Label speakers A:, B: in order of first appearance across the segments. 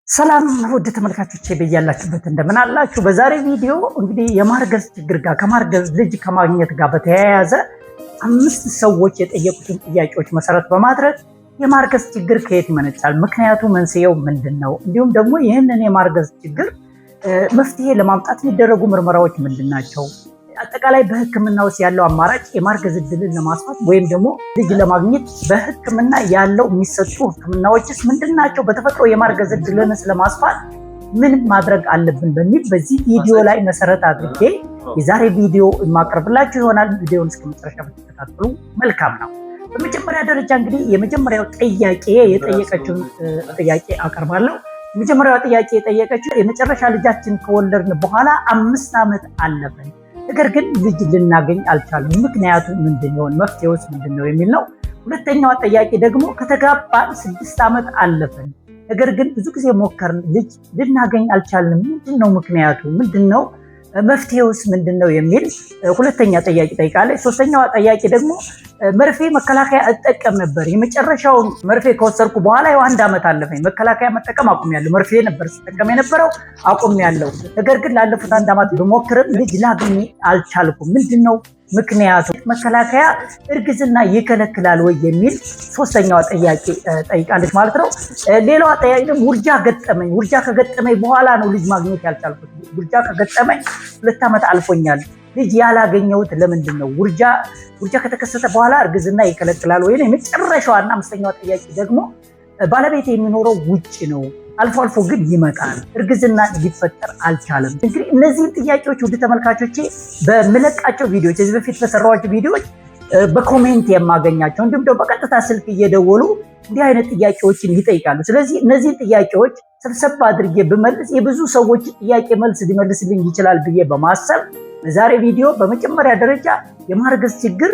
A: ሰላም ውድ ተመልካቾቼ በያላችሁበት እንደምን አላችሁ? በዛሬ ቪዲዮ እንግዲህ የማርገዝ ችግር ጋር ከማርገዝ ልጅ ከማግኘት ጋር በተያያዘ 5 ሰዎች የጠየቁትን ጥያቄዎች መሰረት በማድረግ የማርገዝ ችግር ከየት ይመነጫል፣ ምክንያቱ መንስኤው ምንድነው፣ እንዲሁም ደግሞ ይህንን የማርገዝ ችግር መፍትሄ ለማምጣት የሚደረጉ ምርመራዎች ምንድናቸው፣ አጠቃላይ በሕክምና ውስጥ ያለው አማራጭ የማርገዝ እድልን ለማስፋት ወይም ደግሞ ልጅ ለማግኘት በሕክምና ያለው የሚሰጡ ሕክምናዎችስ ምንድናቸው፣ በተፈጥሮ የማርገዝ እድልን ለማስፋት ምን ማድረግ አለብን በሚል በዚህ ቪዲዮ ላይ መሰረት አድርጌ የዛሬ ቪዲዮ የማቀርብላችሁ ይሆናል። ቪዲዮውን እስከ መጨረሻ ብትከታተሉ መልካም ነው። በመጀመሪያ ደረጃ እንግዲህ የመጀመሪያው ጥያቄ የጠየቀችውን ጥያቄ አቀርባለሁ። የመጀመሪያው ጥያቄ የጠየቀችው የመጨረሻ ልጃችን ከወለድን በኋላ 5 ዓመት አለፈን፣ ነገር ግን ልጅ ልናገኝ አልቻልንም። ምክንያቱ ምንድነው? መፍትሄውስ ምንድነው? የሚል ነው። ሁለተኛው ጥያቄ ደግሞ ከተጋባን 6 ዓመት አለፈን፣ ነገር ግን ብዙ ጊዜ ሞከርን፣ ልጅ ልናገኝ አልቻልንም። ምንድነው ምክንያቱ? ምንድነው መፍትሄውስ ምንድነው? የሚል ሁለተኛ ጥያቄ ጠይቃለች። ሶስተኛው ጥያቄ ደግሞ መርፌ መከላከያ እጠቀም ነበር፣ የመጨረሻውን መርፌ ከወሰድኩ በኋላ 1 ዓመት አለፈኝ፣ መከላከያ መጠቀም አቁሜያለሁ። መርፌ ነበር ስጠቀም የነበረው አቁሜያለሁ፣ ነገር ግን ላለፉት 1 ዓመት ብሞክርም ልጅ ላገኝ አልቻልኩም። ምንድነው ምክንያቱ? መከላከያ እርግዝና ይከለክላል ወይ? የሚል ሶስተኛዋ ጥያቄ ጠይቃለች ማለት ነው። ሌላዋ ጥያቄ ደግሞ ውርጃ ገጠመኝ፣ ውርጃ ከገጠመኝ በኋላ ነው ልጅ ማግኘት ያልቻልኩት። ውርጃ ከገጠመኝ 2 ዓመት አልፎኛል፣ ልጅ ያላገኘሁት ለምንድን ነው? ውርጃ ከተከሰተ በኋላ እርግዝና ይከለክላል ወይ? የመጨረሻዋና 5ኛዋ ጥያቄ ደግሞ ባለቤት የሚኖረው ውጭ ነው፣ አልፎ አልፎ ግን ይመጣል፣ እርግዝና ሊፈጠር አልቻለም። እንግዲህ እነዚህን ጥያቄዎች ውድ ተመልካቾቼ በምለቃቸው ቪዲዮዎች፣ ከዚህ በፊት በሰራኋቸው ቪዲዮዎች በኮሜንት የማገኛቸው እንዲሁም ደግሞ በቀጥታ ስልክ እየደወሉ እንዲህ አይነት ጥያቄዎችን ይጠይቃሉ። ስለዚህ እነዚህን ጥያቄዎች ሰብሰብ አድርጌ ብመልስ የብዙ ሰዎች ጥያቄ መልስ ሊመልስልኝ ይችላል ብዬ በማሰብ በዛሬ ቪዲዮ በመጀመሪያ ደረጃ የማርገዝ ችግር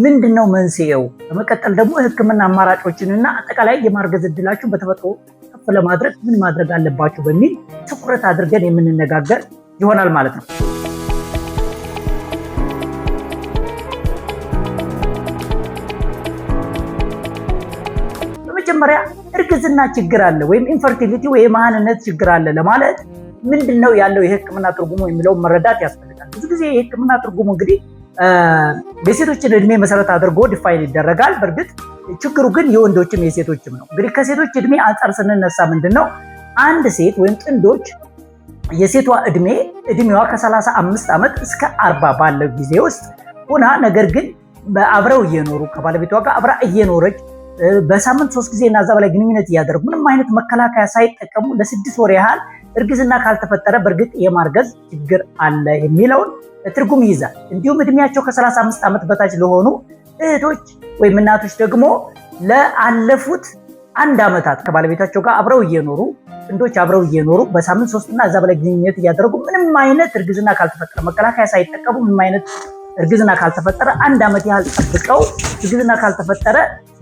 A: ምንድነው መንስኤው፣ በመቀጠል ደግሞ የሕክምና አማራጮችንና አጠቃላይ የማርገዝ እድላችሁን በተፈጥሮ ከፍ ለማድረግ ምን ማድረግ አለባችሁ በሚል ትኩረት አድርገን የምንነጋገር ይሆናል ማለት ነው። በመጀመሪያ እርግዝና ችግር አለ ወይም ኢንፈርቲሊቲ ወይም የመሃንነት ችግር አለ ለማለት ምንድነው ያለው የሕክምና ትርጉሙ የሚለውን መረዳት ያስፈልጋል። ብዙ ጊዜ የሕክምና ትርጉሙ እንግዲህ የሴቶችን እድሜ መሰረት አድርጎ ዲፋይን ይደረጋል። በእርግጥ ችግሩ ግን የወንዶችም የሴቶችም ነው። እንግዲህ ከሴቶች እድሜ አንጻር ስንነሳ ምንድነው አንድ ሴት ወይም ጥንዶች የሴቷ እድሜዋ ከ35 ዓመት እስከ 40 ባለው ጊዜ ውስጥ ሆና ነገር ግን አብረው እየኖሩ ከባለቤቷ ጋር አብራ እየኖረች በሳምንት 3 ጊዜ እና እዛ በላይ ግንኙነት እያደረጉ ምንም አይነት መከላከያ ሳይጠቀሙ ለ6 ወር ያህል እርግዝና ካልተፈጠረ በእርግጥ የማርገዝ ችግር አለ የሚለውን ትርጉም ይይዛል። እንዲሁም እድሜያቸው ከ35 ዓመት በታች ለሆኑ እህቶች ወይም እናቶች ደግሞ ለአለፉት 1 ዓመታት ከባለቤታቸው ጋር አብረው እየኖሩ ጥንዶች አብረው እየኖሩ በሳምንት 3 እና እዛ በላይ ግንኙነት እያደረጉ ምንም አይነት እርግዝና ካልተፈጠረ መከላከያ ሳይጠቀሙ ምንም አይነት እርግዝና ካልተፈጠረ 1 ዓመት ያህል ጠብቀው እርግዝና ካልተፈጠረ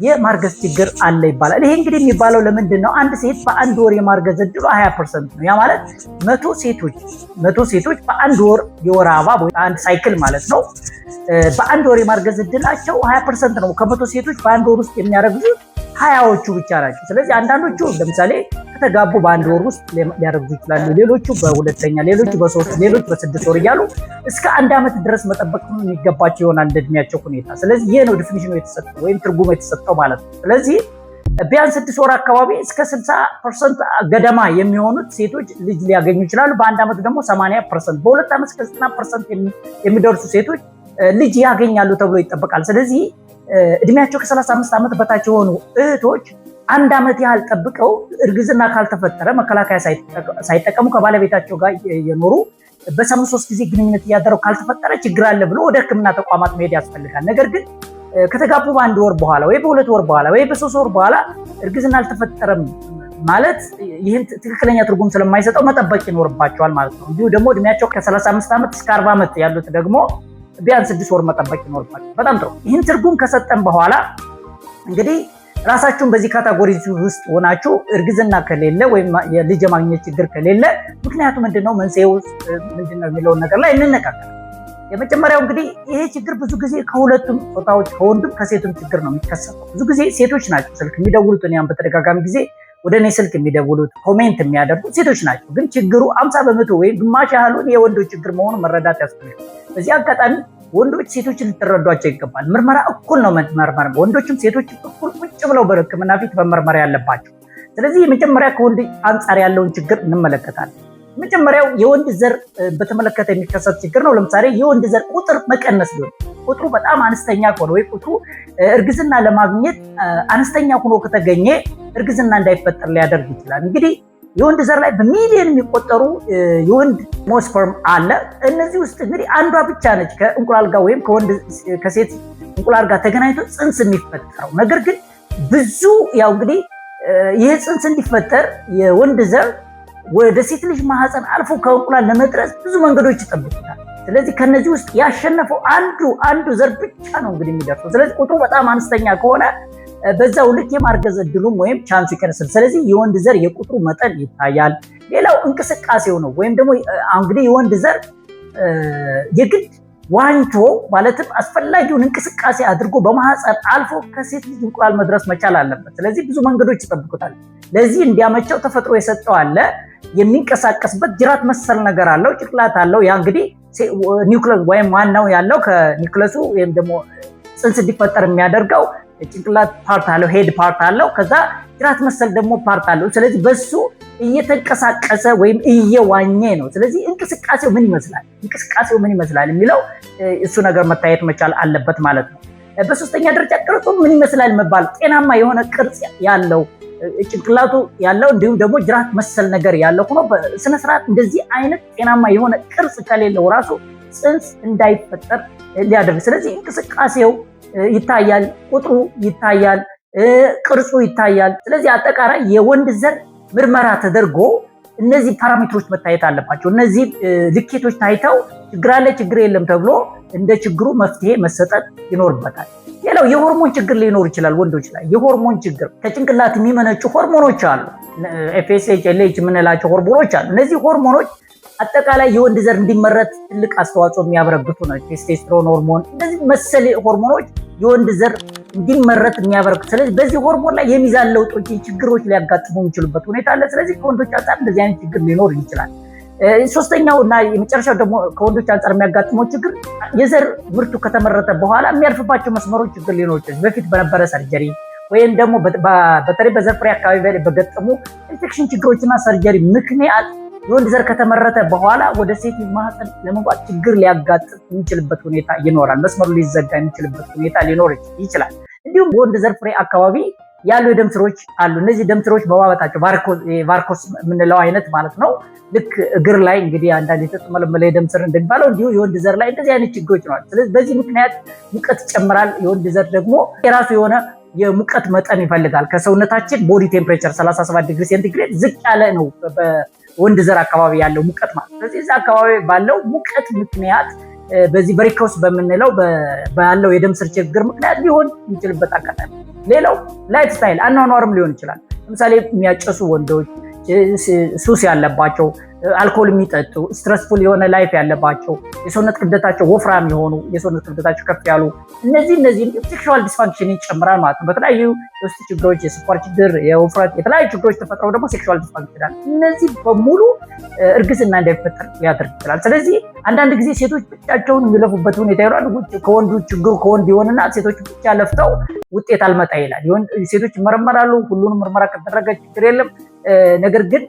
A: የማርገዝ ችግር አለ ይባላል። ይሄ እንግዲህ የሚባለው ለምንድን ነው? አንድ ሴት በ1 ወር የማርገዝ እድሉ 20% ነው። ያ ማለት 100 ሴቶች በ1 ወር የወር አበባ ወይ አንድ ሳይክል ማለት ነው በ1 ወር የማርገዝ እድላቸው 20% ነው። ከ100 ሴቶች በ1 ወር ውስጥ የሚያረግዙት 20ዎቹ ብቻ ናቸው። ስለዚህ አንዳንዶቹ ለምሳሌ ከተጋቡ በ1 ወር ውስጥ ሊያረግዙ ይችላሉ፣ ሌሎቹ በሁለተኛ፣ ሌሎቹ በ3፣ ሌሎቹ በ6 ወር እያሉ እስከ 1 ዓመት ድረስ መጠበቅ የሚገባቸው ይሆናል እንደ እድሜያቸው ሁኔታ። ስለዚህ ይሄ ነው ዲፊኒሽኑ የተሰጠው ወይም ትርጉሙ የተሰጠው ማለት ነው። ስለዚህ ቢያንስ 6 ወር አካባቢ እስከ 60% ገደማ የሚሆኑት ሴቶች ልጅ ሊያገኙ ይችላሉ። በ1 ዓመት ደግሞ 80%፣ በ2 ዓመት እስከ 90% የሚደርሱ ሴቶች ልጅ ያገኛሉ ተብሎ ይጠበቃል። ስለዚህ እድሜያቸው ከ35 ዓመት በታች የሆኑ እህቶች 1 ዓመት ያህል ጠብቀው እርግዝና ካልተፈጠረ መከላከያ ሳይጠቀሙ ከባለቤታቸው ጋር የኖሩ በሳምንት 3 ጊዜ ግንኙነት እያደረጉ ካልተፈጠረ ችግር አለ ብሎ ወደ ሕክምና ተቋማት መሄድ ያስፈልጋል። ነገር ግን ከተጋቡ በ1 ወር በኋላ ወይ በ2 ወር በኋላ ወይ በ3 ወር በኋላ እርግዝና አልተፈጠረም ማለት ይህን ትክክለኛ ትርጉም ስለማይሰጠው መጠበቅ ይኖርባቸዋል ማለት ነው። እንዲሁ ደግሞ እድሜያቸው ከ35 ዓመት እስከ 40 ዓመት ያሉት ደግሞ ቢያንስ 6 ወር መጠበቅ ይኖርባቸዋል። በጣም ጥሩ። ይህን ትርጉም ከሰጠን በኋላ እንግዲህ ራሳችሁን በዚህ ካታጎሪ ውስጥ ሆናችሁ እርግዝና ከሌለ ወይም የልጅ ማግኘት ችግር ከሌለ ምክንያቱ ምንድነው፣ መንስኤው ምንድነው የሚለውን ነገር ላይ እንነጋገራለን። የመጀመሪያው እንግዲህ ይሄ ችግር ብዙ ጊዜ ከሁለቱም ጾታዎች ከወንድም ከሴቱም ችግር ነው የሚከሰተው። ብዙ ጊዜ ሴቶች ናቸው ስልክ የሚደውሉት። እኔም በተደጋጋሚ ጊዜ ወደ እኔ ስልክ የሚደውሉት ኮሜንት የሚያደርጉት ሴቶች ናቸው። ግን ችግሩ 50% ወይም ግማሽ ያህሉን የወንዶች ችግር መሆኑን መረዳት ያስፈልጋል። በዚህ አጋጣሚ ወንዶች ሴቶችን ልትረዷቸው ይገባል። ምርመራ እኩል ነው መመርመር። ወንዶችም ሴቶችም እኩል ቁጭ ብለው በሕክምና ፊት መመርመር ያለባቸው። ስለዚህ የመጀመሪያ ከወንድ አንጻር ያለውን ችግር እንመለከታለን። መጀመሪያው የወንድ ዘር በተመለከተ የሚከሰት ችግር ነው። ለምሳሌ የወንድ ዘር ቁጥር መቀነስ ሊሆን ቁጥሩ በጣም አነስተኛ ከሆነ ወይ ቁጥሩ እርግዝና ለማግኘት አነስተኛ ሆኖ ከተገኘ እርግዝና እንዳይፈጠር ሊያደርግ ይችላል። እንግዲህ የወንድ ዘር ላይ በሚሊዮን የሚቆጠሩ የወንድ ሞስፐርም አለ። እነዚህ ውስጥ እንግዲህ አንዷ ብቻ ነች ከእንቁላል ጋር ወይም ከሴት እንቁላል ጋር ተገናኝቶ ጽንስ የሚፈጠረው። ነገር ግን ብዙ ያው እንግዲህ ይህ ጽንስ እንዲፈጠር የወንድ ዘር ወደ ሴት ልጅ ማህፀን አልፎ ከእንቁላል ለመድረስ ብዙ መንገዶች ይጠብቁታል። ስለዚህ ከነዚህ ውስጥ ያሸነፈው አንዱ ዘር ብቻ ነው እንግዲህ የሚደርሰው። ስለዚህ ቁጥሩ በጣም አነስተኛ ከሆነ በዛው ልክ የማርገዝ እድሉም ወይም ቻንሱ ይቀንሳል። ስለዚህ የወንድ ዘር የቁጥሩ መጠን ይታያል። ሌላው እንቅስቃሴው ነው። ወይም ደግሞ እንግዲህ የወንድ ዘር የግድ ዋኝቶ ማለትም አስፈላጊውን እንቅስቃሴ አድርጎ በማህፀን አልፎ ከሴት ልጅ እንቁላል መድረስ መቻል አለበት። ስለዚህ ብዙ መንገዶች ይጠብቁታል። ለዚህ እንዲያመቸው ተፈጥሮ የሰጠው አለ። የሚንቀሳቀስበት ጅራት መሰል ነገር አለው፣ ጭንቅላት አለው። ያ እንግዲህ ኒውክለስ ወይም ዋናው ያለው ከኒውክለሱ ወይም ደግሞ ጽንስ እንዲፈጠር የሚያደርገው ጭንቅላት ፓርት አለው፣ ሄድ ፓርት አለው። ከዛ ጅራት መሰል ደግሞ ፓርት አለው። ስለዚህ በሱ እየተንቀሳቀሰ ወይም እየዋኘ ነው። ስለዚህ እንቅስቃሴው ምን ይመስላል የሚለው እሱ ነገር መታየት መቻል አለበት ማለት ነው። በሶስተኛ ደረጃ ቅርጹ ምን ይመስላል መባል ጤናማ የሆነ ቅርጽ ያለው ጭንቅላቱ ያለው እንዲሁም ደግሞ ጅራት መሰል ነገር ያለው ሆኖ በስነ ስርዓት እንደዚህ አይነት ጤናማ የሆነ ቅርጽ ከሌለው ራሱ ጽንስ እንዳይፈጠር ሊያደርግ። ስለዚህ እንቅስቃሴው ይታያል፣ ቁጥሩ ይታያል፣ ቅርጹ ይታያል። ስለዚህ አጠቃላይ የወንድ ዘር ምርመራ ተደርጎ እነዚህ ፓራሜትሮች መታየት አለባቸው። እነዚህ ልኬቶች ታይተው ችግር አለ ችግር የለም ተብሎ እንደ ችግሩ መፍትሄ መሰጠት ይኖርበታል። ሌላው የሆርሞን ችግር ሊኖር ይችላል። ወንዶች ላይ የሆርሞን ችግር ከጭንቅላት የሚመነጩ ሆርሞኖች አሉ። ኤፍኤስኤች፣ ኤልኤች የምንላቸው ሆርሞኖች አሉ። እነዚህ ሆርሞኖች አጠቃላይ የወንድ ዘር እንዲመረት ትልቅ አስተዋጽኦ የሚያበረክቱ ናቸው። ቴስቶስትሮን ሆርሞን፣ እነዚህ መሰል ሆርሞኖች የወንድ ዘር እንዲመረት የሚያበረክቱ። ስለዚህ በዚህ ሆርሞን ላይ የሚዛን ለውጦች፣ ችግሮች ሊያጋጥሙ የሚችሉበት ሁኔታ አለ። ስለዚህ ከወንዶች አንጻር እንደዚህ አይነት ችግር ሊኖር ይችላል። ሶስተኛው እና የመጨረሻው ደግሞ ከወንዶች አንጻር የሚያጋጥመው ችግር የዘር ምርቱ ከተመረተ በኋላ የሚያልፍባቸው መስመሮች ችግር ሊኖር ይችላል። በፊት በነበረ ሰርጀሪ ወይም ደግሞ በተለይ በዘር ፍሬ አካባቢ በገጠሙ ኢንፌክሽን ችግሮችና ሰርጀሪ ምክንያት የወንድ ዘር ከተመረተ በኋላ ወደ ሴት ማህፀን ለመግባት ችግር ሊያጋጥም የሚችልበት ሁኔታ ይኖራል። መስመሩ ሊዘጋ የሚችልበት ሁኔታ ሊኖር ይችላል። እንዲሁም በወንድ ዘር ፍሬ አካባቢ ያሉ የደም ስሮች አሉ። እነዚህ ደም ስሮች በማበጣቸው ቫርኮስ የምንለው አይነት ማለት ነው። ልክ እግር ላይ እንግዲህ አንዳንድ የተጠመለመለ የደም ስር እንደሚባለው እንዲሁ የወንድ ዘር ላይ እንደዚህ አይነት ችግሮች ነው። ስለዚህ በዚህ ምክንያት ሙቀት ይጨምራል። የወንድ ዘር ደግሞ የራሱ የሆነ የሙቀት መጠን ይፈልጋል። ከሰውነታችን ቦዲ ቴምፕሬቸር 37 ዲግሪ ሴንቲግሬድ ዝቅ ያለ ነው በወንድ ዘር አካባቢ ያለው ሙቀት ማለት። ስለዚህ እዛ አካባቢ ባለው ሙቀት ምክንያት በዚህ ቫሪኮስ በምንለው ባለው የደም ስር ችግር ምክንያት ሊሆን የሚችልበት አጋጣሚ። ሌላው ላይፍ ስታይል አኗኗርም ሊሆን ይችላል። ለምሳሌ የሚያጨሱ ወንዶች፣ ሱስ ያለባቸው፣ አልኮል የሚጠጡ፣ ስትረስፉል የሆነ ላይፍ ያለባቸው፣ የሰውነት ክብደታቸው ወፍራም የሆኑ፣ የሰውነት ክብደታቸው ከፍ ያሉ እነዚህ ሴክሹዋል ዲስፋንክሽን ይጨምራል ማለት ነው። በተለያዩ የውስጥ ችግሮች፣ የስኳር ችግር፣ የውፍረት፣ የተለያዩ ችግሮች ተፈጥረው ደግሞ ሴክሹዋል ዲስፋንክሽን ይላል። እነዚህ በሙሉ እርግዝና እንዳይፈጠር ሊያደርግ ይችላል። ስለዚህ አንዳንድ ጊዜ ሴቶች ብቻቸውን የሚለፉበት ሁኔታ ይኖራል። ከወንዱ ችግሩ ከወንድ ይሆንና ሴቶች ብቻ ለፍተው ውጤት አልመጣ ይላል። ሴቶች ይመረመራሉ። ሁሉንም ምርመራ ከተደረገ ችግር የለም። ነገር ግን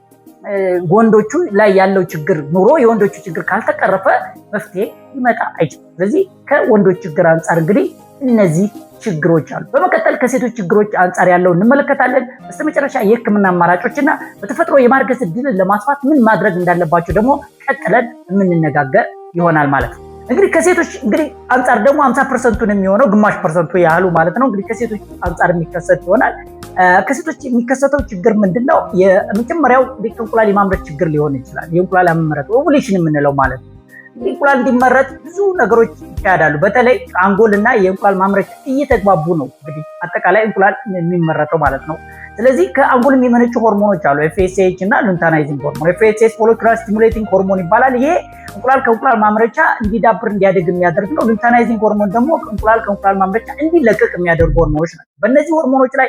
A: ወንዶቹ ላይ ያለው ችግር ኑሮ የወንዶቹ ችግር ካልተቀረፈ መፍትሄ ሊመጣ አይችልም። ስለዚህ ከወንዶች ችግር አንጻር እንግዲህ እነዚህ ችግሮች አሉ። በመቀጠል ከሴቶች ችግሮች አንጻር ያለው እንመለከታለን። በስተመጨረሻ የሕክምና አማራጮችና በተፈጥሮ የማርገዝ ዕድልን ለማስፋት ምን ማድረግ እንዳለባቸው ደግሞ ቀጥለን የምንነጋገር ይሆናል ማለት ነው። እንግዲህ ከሴቶች አንጻር ደግሞ 50% የሚሆነው ግማሽ ፐርሰንቱ ያህሉ ማለት ነው እንግዲህ ከሴቶች አንጻር የሚከሰት ይሆናል። ከሴቶች የሚከሰተው ችግር ምንድነው? የመጀመሪያው እንቁላል የማምረት ችግር ሊሆን ይችላል። የእንቁላል አመመረት ኦቭሌሽን የምንለው ማለት ነው። እንቁላል እንዲመረት ብዙ ነገሮች ይካሄዳሉ። በተለይ አንጎልና የእንቁላል ማምረት እየተግባቡ ነው እንግዲህ አጠቃላይ እንቁላል የሚመረተው ማለት ነው። ስለዚህ ከአንጎል የሚመነጩ ሆርሞኖች አሉ፣ ኤፍኤስኤች እና ሉቴናይዚንግ ሆርሞን። ኤፍኤስኤች ፎሊኩላር ስቲሙሌቲንግ ሆርሞን ይባላል። ይሄ እንቁላል ከእንቁላል ማምረቻ እንዲዳብር እንዲያደግ የሚያደርግ ነው። ሉቴናይዚንግ ሆርሞን ደግሞ እንቁላል ከእንቁላል ማምረቻ እንዲለቀቅ የሚያደርጉ ሆርሞኖች ናቸው። በእነዚህ ሆርሞኖች ላይ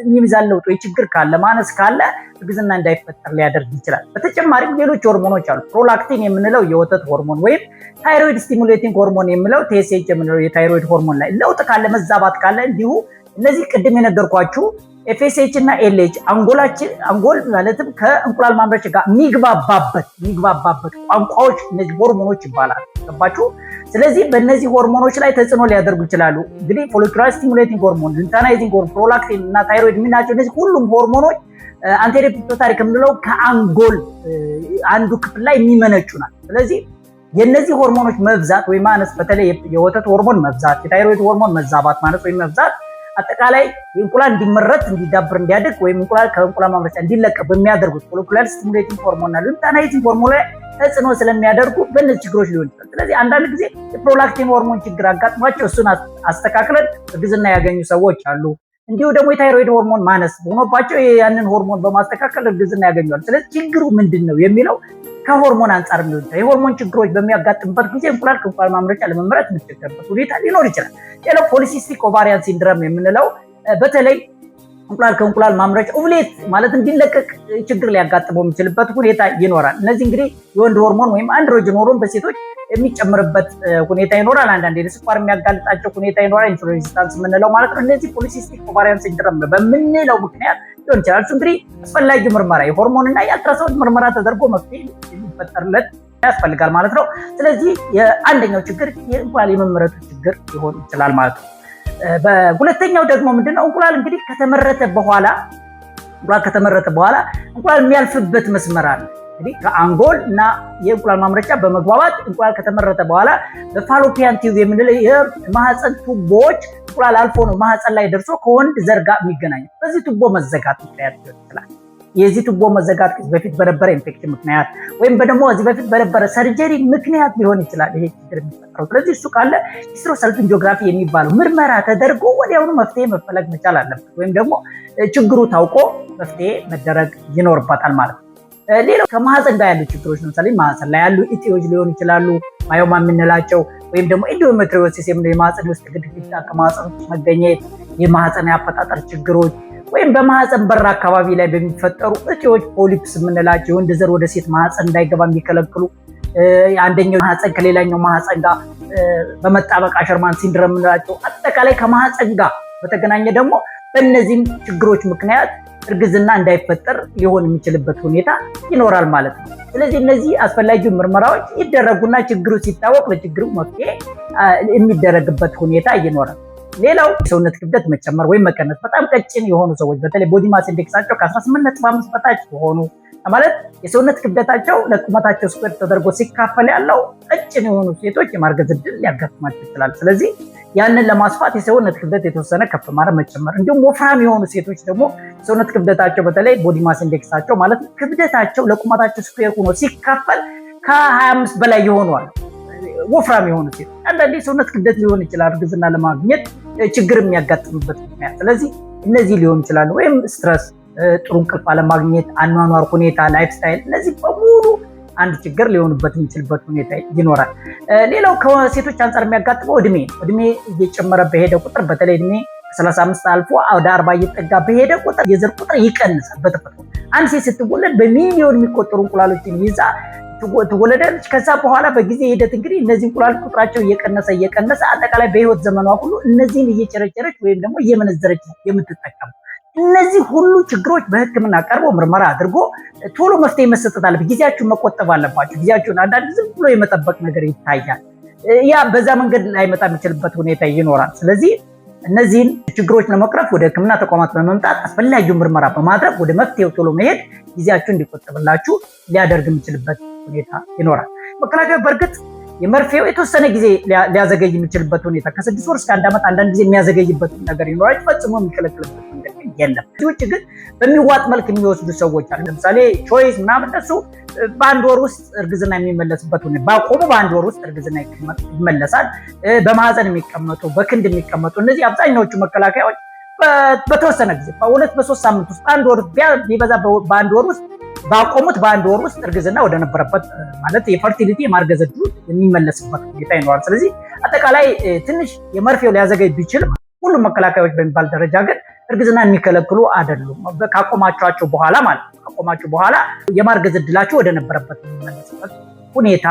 A: የሚዛን ለውጥ ወይ ችግር ካለ ማነስ ካለ እርግዝና እንዳይፈጠር ሊያደርግ ይችላል። በተጨማሪም ሌሎች ሆርሞኖች አሉ። ፕሮላክቲን የምንለው የወተት ሆርሞን ወይም ታይሮይድ ስቲሙሌቲንግ ሆርሞን የምንለው ቲኤስኤች የምንለው የታይሮይድ ሆርሞን ላይ ለውጥ ካለ መዛባት ካለ እንዲሁ እነዚህ ቅድም የነገርኳችሁ ኤፍኤስኤች እና ኤልኤች አንጎል ማለትም ከእንቁላል ማምረቻ ጋር የሚግባባበት ቋንቋዎች እነዚህ ሆርሞኖች ይባላሉ። ገባችሁ? ስለዚህ በእነዚህ ሆርሞኖች ላይ ተጽዕኖ ሊያደርጉ ይችላሉ። እንግዲህ ፎሊኩላር ስቲሙሌቲንግ ሆርሞን፣ ሉቴናይዚንግ ሆርሞን፣ ፕሮላክቲን እና ታይሮይድ የሚናቸው እነዚህ ሁሉም ሆርሞኖች አንቴሪየር ፒቱይታሪ ከምንለው ከአንጎል አንዱ ክፍል ላይ የሚመነጩ ናቸው። ስለዚህ የእነዚህ ሆርሞኖች መብዛት ወይም ማነስ፣ በተለይ የወተት ሆርሞን መብዛት፣ የታይሮይድ ሆርሞን መዛባት ማነስ ወይም መብዛት አጠቃላይ እንቁላል እንዲመረት እንዲዳብር እንዲያድግ ወይም እንቁላል ከእንቁላል ማምረቻ እንዲለቀቅ በሚያደርጉት ፎሊኩላር ስቲሙሌቲንግ ሆርሞን እና ሉቴናይዚንግ ሆርሞን ላይ ተጽዕኖ ስለሚያደርጉ በእነዚህ ችግሮች ሊሆን ይችላል። ስለዚህ አንዳንድ ጊዜ የፕሮላክቲን ሆርሞን ችግር አጋጥሟቸው እሱን አስተካክለን እርግዝና ያገኙ ሰዎች አሉ። እንዲሁ ደግሞ የታይሮይድ ሆርሞን ማነስ ሆኖባቸው ያንን ሆርሞን በማስተካከል እርግዝና ያገኛሉ። ስለዚህ ችግሩ ምንድን ነው የሚለው ከሆርሞን አንጻር ሊሆን ይችላል። የሆርሞን ችግሮች በሚያጋጥምበት ጊዜ እንቁላል ከእንቁላል ማምረቻ ለመመረት የሚቸገርበት ሁኔታ ሊኖር ይችላል። ሌላው ፖሊሲስቲክ ኦቫሪያን ሲንድረም የምንለው በተለይ እንቁላል ከእንቁላል ማምረቻ ኦቭሌት ማለት እንዲለቀቅ ችግር ሊያጋጥመው የሚችልበት ሁኔታ ይኖራል። እነዚህ እንግዲህ የወንድ ሆርሞን ወይም አንድሮጅን ሆርሞን በሴቶች የሚጨምርበት ሁኔታ ይኖራል። አንዳንዴ ለስኳር የሚያጋልጣቸው ሁኔታ ይኖራል። ኢንሱሊን ሬዚስታንስ የምንለው ማለት ነው። እነዚህ ፖሊሲስቲክ ኦቫሪያን ሲንድረም በምንለው ምክንያት ሊሆን ይችላል። እሱ እንግዲህ አስፈላጊ ምርመራ የሆርሞን እና የአልትራሳውንድ ምርመራ ተደርጎ መፍትሄ የሚፈጠርለት ያስፈልጋል ማለት ነው። ስለዚህ የአንደኛው ችግር የእንቁላል የመመረቱ ችግር ሊሆን ይችላል ማለት ነው። በሁለተኛው ደግሞ ምንድነው እንቁላል እንግዲህ ከተመረተ በኋላ እንቁላል የሚያልፍበት መስመር አለ። እንግዲህ ከአንጎል እና የእንቁላል ማምረቻ በመግባባት እንቁላል ከተመረተ በኋላ በፋሎፒያን ቲዩብ የምንለው የማህፀን ቱቦዎች እንቁላል አልፎ ነው ማህፀን ላይ ደርሶ ከወንድ ዘር ጋር የሚገናኘው። በዚህ ቱቦ መዘጋት ምክንያት ሊሆን ይችላል። የዚህ ቱቦ መዘጋት ከዚህ በፊት በነበረ ኢንፌክሽን ምክንያት ወይም ደግሞ ከዚህ በፊት በነበረ ሰርጀሪ ምክንያት ሊሆን ይችላል ይሄ ችግር የሚፈጠረው። ስለዚህ እሱ ካለ ሂስቶሳልፒንጂዮግራፊ የሚባለው ምርመራ ተደርጎ ወዲያውኑ መፍትሄ መፈለግ መቻል አለበት፣ ወይም ደግሞ ችግሩ ታውቆ መፍትሄ መደረግ ይኖርበታል ማለት ነው። ሌላው ከማህፀን ጋር ያሉ ችግሮች ለምሳሌ ማህፀን ላይ ያሉ ኢቲዎች ሊሆኑ ይችላሉ፣ ማዮማ የምንላቸው ወይም ደግሞ ኢንዶሜትሪዮሲስ የምንለው የማህፀን ውስጥ ግድግዳ ከማህፀን ውስጥ መገኘት፣ የማህፀን የአፈጣጠር ችግሮች ወይም በማህፀን በር አካባቢ ላይ በሚፈጠሩ እጢዎች ፖሊፕስ የምንላቸው የወንድ ዘር ወደ ሴት ማህፀን እንዳይገባ የሚከለክሉ አንደኛው ማህፀን ከሌላኛው ማህፀን ጋር በመጣበቅ አሸርማን ሲንድረም የምንላቸው አጠቃላይ ከማህፀን ጋር በተገናኘ ደግሞ በእነዚህም ችግሮች ምክንያት እርግዝና እንዳይፈጠር ሊሆን የሚችልበት ሁኔታ ይኖራል ማለት ነው። ስለዚህ እነዚህ አስፈላጊ ምርመራዎች ይደረጉና ችግሩ ሲታወቅ ለችግሩ መፍትሄ የሚደረግበት ሁኔታ ይኖራል። ሌላው የሰውነት ክብደት መጨመር ወይም መቀነስ፣ በጣም ቀጭን የሆኑ ሰዎች በተለይ ቦዲ ማስ ኢንዴክሳቸው ከ18.5 በታች የሆኑ ማለት የሰውነት ክብደታቸው ለቁመታቸው ስኩዌር ተደርጎ ሲካፈል ያለው ቀጭን የሆኑ ሴቶች የማርገዝ ዕድል ሊያጋጥማቸው ይችላል። ስለዚህ ያንን ለማስፋት የሰውነት ክብደት የተወሰነ ከፍ ማድረግ መጨመር፣ እንዲሁም ወፍራም የሆኑ ሴቶች ደግሞ የሰውነት ክብደታቸው በተለይ ቦዲ ማስ ኢንዴክሳቸው ማለት ክብደታቸው ለቁመታቸው ስኩዌር ሆኖ ሲካፈል ከ25 በላይ ይሆናል። ወፍራም የሆኑ ሴቶች አንዳንዴ የሰውነት ክብደት ሊሆን ይችላል እርግዝና ለማግኘት ችግር የሚያጋጥምበት ምክንያት። ስለዚህ እነዚህ ሊሆን ይችላሉ። ወይም ስትረስ፣ ጥሩ እንቅልፍ አለማግኘት፣ አኗኗር ሁኔታ፣ ላይፍ ስታይል፣ እነዚህ በሙሉ አንድ ችግር ሊሆኑበት የሚችልበት ሁኔታ ይኖራል። ሌላው ከሴቶች አንጻር የሚያጋጥመው እድሜ እየጨመረ በሄደ ቁጥር በተለይ እድሜ ከ35 አልፎ ወደ 40 እየጠጋ በሄደ ቁጥር የዘር ቁጥር ይቀንሳል በተፈጥሮ። አንድ ሴት ስትወለድ በሚሊዮን የሚቆጠሩ እንቁላሎችን ይዛ ትወለዳለች። ከዛ በኋላ በጊዜ ሂደት እንግዲህ እነዚህ እንቁላል ቁጥራቸው እየቀነሰ አጠቃላይ በህይወት ዘመኗ ሁሉ እነዚህን እየጨረጨረች ወይም ደግሞ እየመነዘረች የምትጠቀም። እነዚህ ሁሉ ችግሮች በሕክምና ቀርቦ ምርመራ አድርጎ ቶሎ መፍትሄ መሰጠት አለበት። ጊዜያችሁን መቆጠብ አለባችሁ። ጊዜያችሁን አንዳንድ ዝም ብሎ የመጠበቅ ነገር ይታያል። ያ በዛ መንገድ ላይመጣ የሚችልበት ሁኔታ ይኖራል። ስለዚህ እነዚህን ችግሮች ለመቅረፍ ወደ ሕክምና ተቋማት በመምጣት አስፈላጊው ምርመራ በማድረግ ወደ መፍትሄው ቶሎ መሄድ ጊዜያችሁ እንዲቆጠብላችሁ ሊያደርግ የሚችልበት ሁኔታ ይኖራል። መከላከያ በእርግጥ የመርፌው የተወሰነ ጊዜ ሊያዘገይ የሚችልበት ሁኔታ ከ6 ወር እስከ 1 ዓመት አንዳንድ ጊዜ የሚያዘገይበት ነገር ይኖራል። ፈጽሞ የሚከለክልበት ነገር የለም። እዚህ ውጭ ግን በሚዋጥ መልክ የሚወስዱ ሰዎች አሉ። ለምሳሌ ቾይስ ምናምን እነሱ በአንድ ወር ውስጥ እርግዝና የሚመለስበት ሁኔታ ባቆሙ በአንድ ወር ውስጥ እርግዝና ይመለሳል። በማህፀን የሚቀመጡ በክንድ የሚቀመጡ እነዚህ አብዛኛዎቹ መከላከያዎች በተወሰነ ጊዜ በ2-3 ሳምንት ውስጥ አንድ ወር ቢበዛ በአንድ ወር ውስጥ ባቆሙት በአንድ ወር ውስጥ እርግዝና ወደ ነበረበት ማለት የፈርቲሊቲ የማርገዝ ዕድሉ የሚመለስበት ሁኔታ ይኖራል። ስለዚህ አጠቃላይ ትንሽ የመርፌው ሊያዘገይ ቢችልም ሁሉም መከላከያዎች በሚባል ደረጃ ግን እርግዝና የሚከለክሉ አይደሉም። ካቆማቸው በኋላ ማለት ነው። ካቆማቸው በኋላ የማርገዝ ዕድላቸው ወደ ነበረበት የሚመለስበት ሁኔታ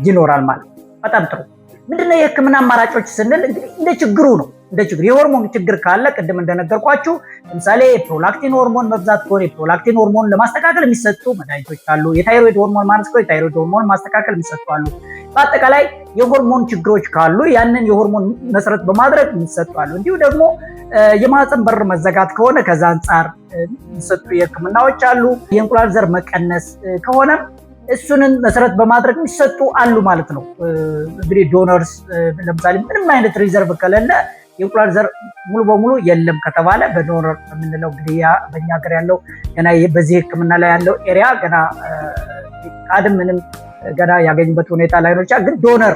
A: ይኖራል ማለት ነው። በጣም ጥሩ። ምንድነው የህክምና አማራጮች ስንል እንግዲህ እንደ ችግሩ ነው። እንደ ችግሩ የሆርሞን ችግር ካለ ቅድም እንደነገርኳችሁ ለምሳሌ የፕሮላክቲን ሆርሞን መብዛት ከሆነ የፕሮላክቲን ሆርሞን ለማስተካከል የሚሰጡ መድኃኒቶች አሉ። የታይሮይድ ሆርሞን ማነስ ከሆነ የታይሮይድ ሆርሞን ማስተካከል የሚሰጡ አሉ። በአጠቃላይ የሆርሞን ችግሮች ካሉ ያንን የሆርሞን መሰረት በማድረግ የሚሰጡ አሉ። እንዲሁ ደግሞ የማህፀን በር መዘጋት ከሆነ ከዛ አንጻር የሚሰጡ የህክምናዎች አሉ። የእንቁላል ዘር መቀነስ ከሆነም እሱንን መሰረት በማድረግ የሚሰጡ አሉ ማለት ነው። እንግዲህ ዶነርስ ለምሳሌ ምንም አይነት ሪዘርቭ ከሌለ የእንቁላል ዘር ሙሉ በሙሉ የለም ከተባለ በዶነር የምንለው እንግዲህ በእኛ ሀገር ያለው ገና በዚህ ህክምና ላይ ያለው ኤሪያ ገና ካድም ምንም ገና ያገኙበት ሁኔታ ላይ ነው። ግን ዶነር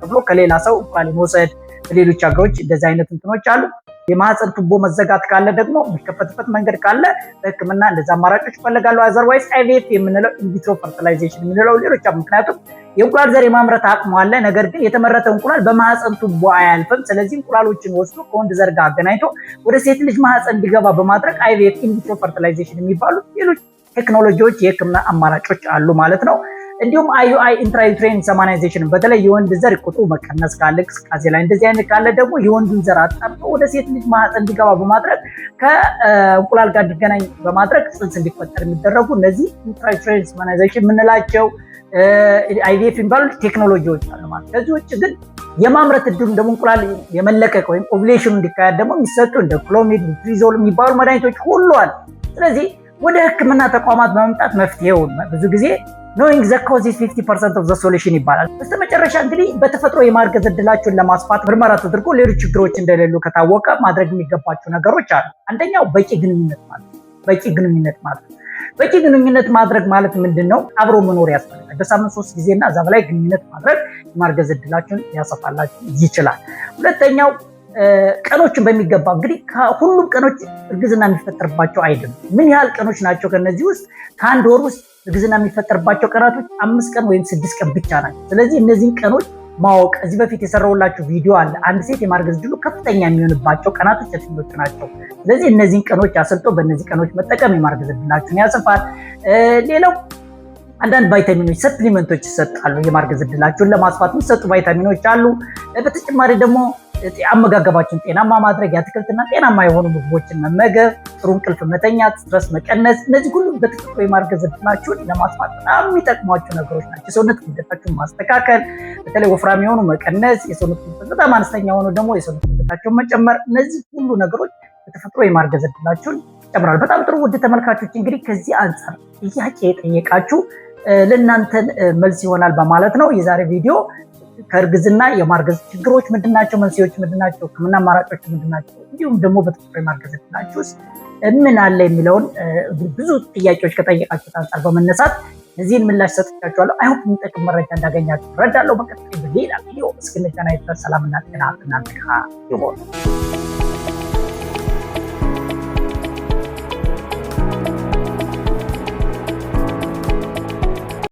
A: ተብሎ ከሌላ ሰው እንቁላል መውሰድ በሌሎች ሀገሮች እንደዚህ አይነት እንትኖች አሉ። የማህፀን ቱቦ መዘጋት ካለ ደግሞ የሚከፈትበት መንገድ ካለ በህክምና እንደዛ አማራጮች ይፈልጋሉ። አዘርዋይስ አይቪኤፍ የምንለው ኢንቪትሮ ፈርቲላይዜሽን የምንለው ሌሎች ምክንያቱም የእንቁላል ዘር የማምረት አቅሙ አለ። ነገር ግን የተመረተው እንቁላል በማህፀን ቱቦ አያልፍም። ስለዚህ እንቁላሎችን ወስዶ ከወንድ ዘር ጋር አገናኝቶ ወደ ሴት ልጅ ማህፀን እንዲገባ በማድረግ አይቪኤፍ ኢንቪትሮ ፈርቲላይዜሽን የሚባሉ ሌሎች ቴክኖሎጂዎች የህክምና አማራጮች አሉ ማለት ነው። እንዲሁም IUI ኢንትራዩትሬን ኢንሰማናይዜሽን በተለይ የወንድ ዘር ቁጥሩ መቀነስ ካለ እንቅስቃሴ ላይ እንደዚህ አይነት ካለ ደግሞ የወንዱን ዘር አጣብቆ ወደ ሴት ልጅ ማህፀን እንዲገባ በማድረግ ከእንቁላል ጋር እንዲገናኝ በማድረግ ጽንስ እንዲፈጠር የሚደረጉ እነዚህ ኢንትራዩትሬን ኢንሰማናይዜሽን የምንላቸው IVF የሚባሉ ቴክኖሎጂዎች አሉ ማለት። ከዚህ ውጭ ግን የማምረት እድሉን ደግሞ እንቁላል የመለቀቅ ወይም ኦቭሌሽኑ እንዲካሄድ ደግሞ የሚሰጡ እንደ ክሎሚድ፣ ሊትሪዞል የሚባሉ መድኃኒቶች ሁሉ አሉ። ስለዚህ ወደ ህክምና ተቋማት በመምጣት መፍትሄውን ብዙ ጊዜ knowing the cause is 50% of the solution ይባላል። በስተመጨረሻ እንግዲህ በተፈጥሮ የማርገዝ ዕድላቸውን ለማስፋት ምርመራ ተደርጎ ሌሎች ችግሮች እንደሌሉ ከታወቀ ማድረግ የሚገባቸው ነገሮች አሉ። አንደኛው በቂ ግንኙነት ማለት በቂ ግንኙነት ማድረግ ማለት ምንድነው? አብሮ መኖር ያስፈልጋል። በሳምንት 3 ጊዜና እዛ በላይ ግንኙነት ማድረግ የማርገዝ ዕድላቸውን ያሰፋላችሁ ይችላል። ሁለተኛው ቀኖችን በሚገባ እንግዲህ ከሁሉም ቀኖች እርግዝና የሚፈጠርባቸው አይደለም። ምን ያህል ቀኖች ናቸው? ከነዚህ ውስጥ ከአንድ ወር ውስጥ እርግዝና የሚፈጠርባቸው ቀናቶች 5 ቀን ወይም 6 ቀን ብቻ ናቸው። ስለዚህ እነዚህን ቀኖች ማወቅ እዚህ በፊት የሰራሁላችሁ ቪዲዮ አለ። አንድ ሴት የማርገዝ ዕድሉ ከፍተኛ የሚሆንባቸው ቀናቶች የትኞቹ ናቸው? ስለዚህ እነዚህን ቀኖች አሰልጦ በእነዚህ ቀኖች መጠቀም የማርገዝ ዕድላችሁን ያሰፋል። ሌላው አንዳንድ ቫይታሚኖች፣ ሰፕሊመንቶች ይሰጣሉ። የማርገዝ ዕድላችሁን ለማስፋት የሚሰጡ ቫይታሚኖች አሉ። በተጨማሪ ደግሞ አመጋገባችሁን ጤናማ ማድረግ፣ የአትክልትና ጤናማ የሆኑ ምግቦችን መመገብ፣ ጥሩ እንቅልፍ መተኛት፣ ስትረስ መቀነስ፣ እነዚህ ሁሉ በተፈጥሮ የማርገዝ ዕድላችሁን ለማስፋት በጣም የሚጠቅሟቸው ነገሮች ናቸው። የሰውነት ክብደታችሁን ማስተካከል፣ በተለይ ወፍራም የሆኑ መቀነስ፣ የሰውነት ክብደት በጣም አነስተኛ የሆኑ ደግሞ የሰውነት ክብደታቸውን መጨመር፣ እነዚህ ሁሉ ነገሮች በተፈጥሮ የማርገዝ ዕድላችሁን ይጨምራል። በጣም ጥሩ ውድ ተመልካቾች፣ እንግዲህ ከዚህ አንጻር ጥያቄ የጠየቃችሁ ለእናንተን መልስ ይሆናል በማለት ነው የዛሬ ቪዲዮ ከእርግዝና የማርገዝ ችግሮች ምንድናቸው? መንስኤዎች ምንድናቸው? ህክምና አማራጮች ምንድናቸው? እንዲሁም ደግሞ በተፈጥሮ የማርገዝ ዕድላችሁ ውስጥ ምን አለ የሚለውን ብዙ ጥያቄዎች ከጠየቃችሁት አንጻር በመነሳት እዚህን ምላሽ ሰጥቻችኋለሁ። አይሆፕ የሚጠቅም መረጃ እንዳገኛችሁ እረዳለሁ። በቀጣይ በሌላ ቪዲዮ እስክንገናኝ ድረስ ሰላምና ጤና እናንተ ጋር ይሁን።